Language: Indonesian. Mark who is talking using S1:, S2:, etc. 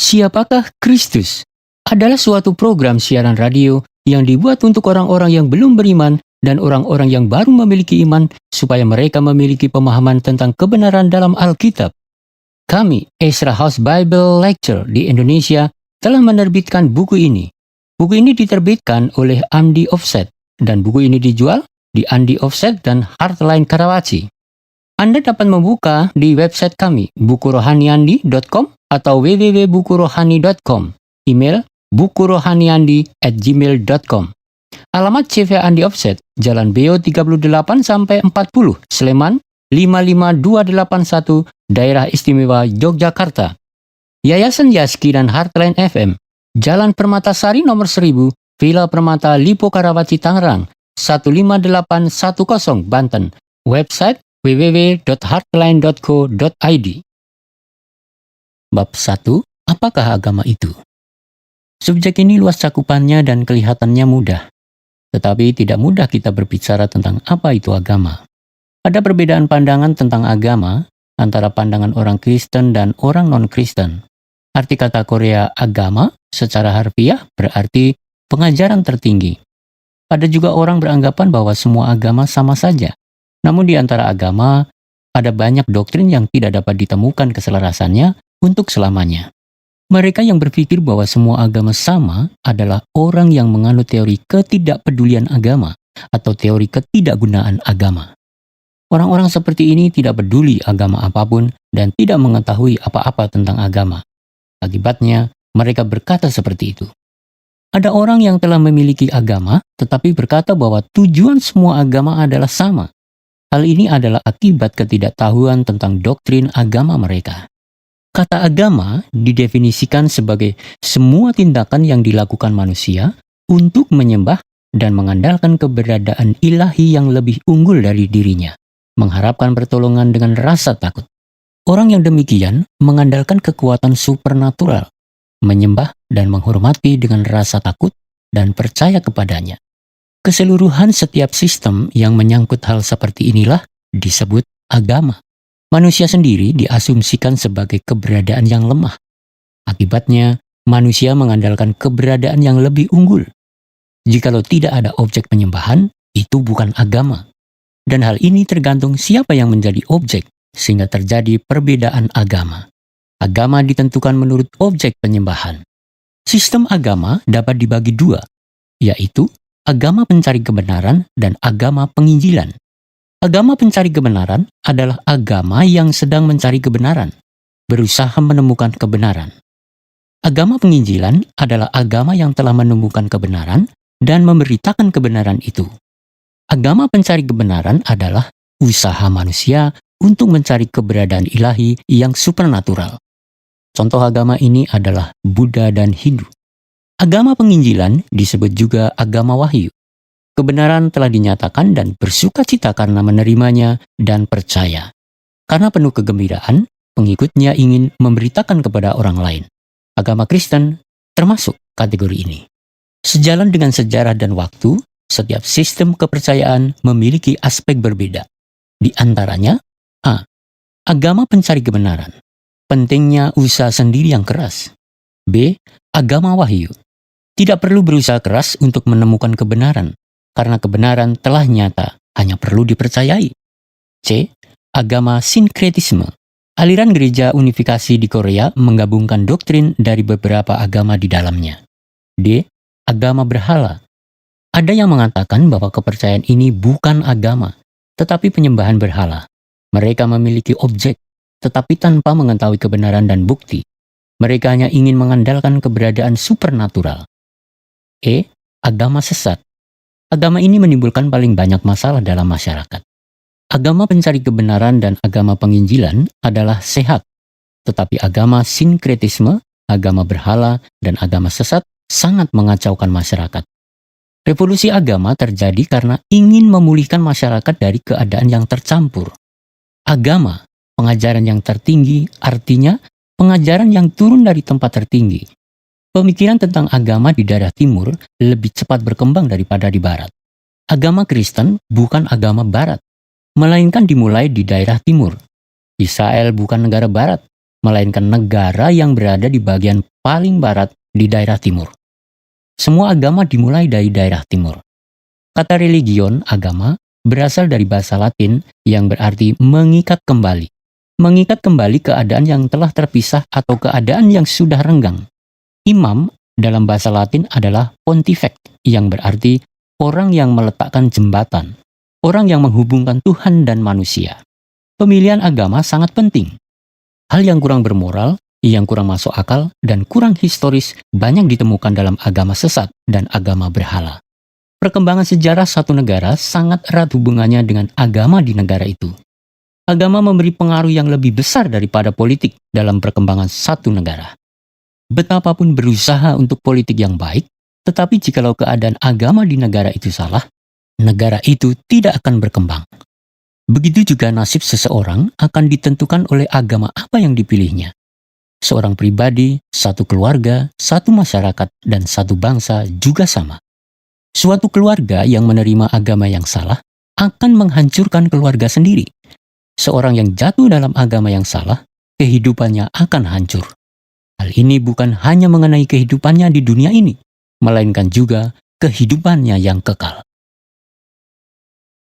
S1: Siapakah Kristus? Adalah suatu program siaran radio yang dibuat untuk orang-orang yang belum beriman dan orang-orang yang baru memiliki iman supaya mereka memiliki pemahaman tentang kebenaran dalam Alkitab. Kami, Ezra House Bible Lecture di Indonesia, telah menerbitkan buku ini. Buku ini diterbitkan oleh Andi Offset dan buku ini dijual di Andi Offset dan Heartline Karawaci. Anda dapat membuka di website kami, bukurohaniandi.com atau www.bukurohani.com. Email bukurohaniandi@gmail.com. Alamat CV Andi Offset, Jalan Beo 38-40, Sleman 55281, Daerah Istimewa Yogyakarta. Yayasan Yaski dan Heartline FM, Jalan Permatasari nomor 1000, Villa Permata Lipo Karawaci Tangerang 15810 Banten. Website www.heartline.co.id. Bab 1. Apakah agama itu? Subjek ini luas cakupannya dan kelihatannya mudah. Tetapi tidak mudah kita berbicara tentang apa itu agama. Ada perbedaan pandangan tentang agama antara pandangan orang Kristen dan orang non-Kristen. Arti kata Korea agama secara harfiah berarti pengajaran tertinggi. Ada juga orang beranggapan bahwa semua agama sama saja. Namun di antara agama, ada banyak doktrin yang tidak dapat ditemukan keselarasannya untuk selamanya. Mereka yang berpikir bahwa semua agama sama adalah orang yang menganut teori ketidakpedulian agama atau teori ketidakgunaan agama. Orang-orang seperti ini tidak peduli agama apapun dan tidak mengetahui apa-apa tentang agama. Akibatnya, mereka berkata seperti itu. Ada orang yang telah memiliki agama, tetapi berkata bahwa tujuan semua agama adalah sama. Hal ini adalah akibat ketidaktahuan tentang doktrin agama mereka. Kata agama didefinisikan sebagai semua tindakan yang dilakukan manusia untuk menyembah dan mengandalkan keberadaan ilahi yang lebih unggul dari dirinya, mengharapkan pertolongan dengan rasa takut. Orang yang demikian mengandalkan kekuatan supernatural, menyembah dan menghormati dengan rasa takut dan percaya kepadanya. Keseluruhan setiap sistem yang menyangkut hal seperti inilah disebut agama. Manusia sendiri diasumsikan sebagai keberadaan yang lemah. Akibatnya, manusia mengandalkan keberadaan yang lebih unggul. Jikalau tidak ada objek penyembahan, itu bukan agama. Dan hal ini tergantung siapa yang menjadi objek, sehingga terjadi perbedaan agama. Agama ditentukan menurut objek penyembahan. Sistem agama dapat dibagi dua, yaitu agama pencari kebenaran dan agama penginjilan. Agama pencari kebenaran adalah agama yang sedang mencari kebenaran, berusaha menemukan kebenaran. Agama penginjilan adalah agama yang telah menemukan kebenaran dan memberitakan kebenaran itu. Agama pencari kebenaran adalah usaha manusia untuk mencari keberadaan ilahi yang supernatural. Contoh agama ini adalah Buddha dan Hindu. Agama penginjilan disebut juga agama wahyu. Kebenaran telah dinyatakan dan bersukacita karena menerimanya dan percaya. Karena penuh kegembiraan, pengikutnya ingin memberitakan kepada orang lain. Agama Kristen termasuk kategori ini. Sejalan dengan sejarah dan waktu, setiap sistem kepercayaan memiliki aspek berbeda. Di antaranya, A. Agama pencari kebenaran. Pentingnya usaha sendiri yang keras. B. Agama wahyu. Tidak perlu berusaha keras untuk menemukan kebenaran, karena kebenaran telah nyata, hanya perlu dipercayai. C. Agama sinkretisme. Aliran gereja unifikasi di Korea menggabungkan doktrin dari beberapa agama di dalamnya. D. Agama berhala. Ada yang mengatakan bahwa kepercayaan ini bukan agama, tetapi penyembahan berhala. Mereka memiliki objek, tetapi tanpa mengetahui kebenaran dan bukti. Mereka hanya ingin mengandalkan keberadaan supernatural. E. Agama sesat. Agama ini menimbulkan paling banyak masalah dalam masyarakat. Agama pencari kebenaran dan agama penginjilan adalah sehat, tetapi agama sinkretisme, agama berhala, dan agama sesat sangat mengacaukan masyarakat. Revolusi agama terjadi karena ingin memulihkan masyarakat dari keadaan yang tercampur. Agama, pengajaran yang tertinggi, artinya pengajaran yang turun dari tempat tertinggi. Pemikiran tentang agama di daerah timur lebih cepat berkembang daripada di barat. Agama Kristen bukan agama barat, melainkan dimulai di daerah timur. Israel bukan negara barat, melainkan negara yang berada di bagian paling barat di daerah timur. Semua agama dimulai dari daerah timur. Kata religion, agama, berasal dari bahasa Latin yang berarti mengikat kembali. Mengikat kembali keadaan yang telah terpisah atau keadaan yang sudah renggang. Imam dalam bahasa Latin adalah pontifex, yang berarti orang yang meletakkan jembatan, orang yang menghubungkan Tuhan dan manusia. Pemilihan agama sangat penting. Hal yang kurang bermoral, yang kurang masuk akal, dan kurang historis banyak ditemukan dalam agama sesat dan agama berhala. Perkembangan sejarah satu negara sangat erat hubungannya dengan agama di negara itu. Agama memberi pengaruh yang lebih besar daripada politik dalam perkembangan satu negara. Betapapun berusaha untuk politik yang baik, tetapi jikalau keadaan agama di negara itu salah, negara itu tidak akan berkembang. Begitu juga nasib seseorang akan ditentukan oleh agama apa yang dipilihnya. Seorang pribadi, satu keluarga, satu masyarakat, dan satu bangsa juga sama. Suatu keluarga yang menerima agama yang salah akan menghancurkan keluarga sendiri. Seorang yang jatuh dalam agama yang salah, kehidupannya akan hancur. Hal ini bukan hanya mengenai kehidupannya di dunia ini, melainkan juga kehidupannya yang kekal.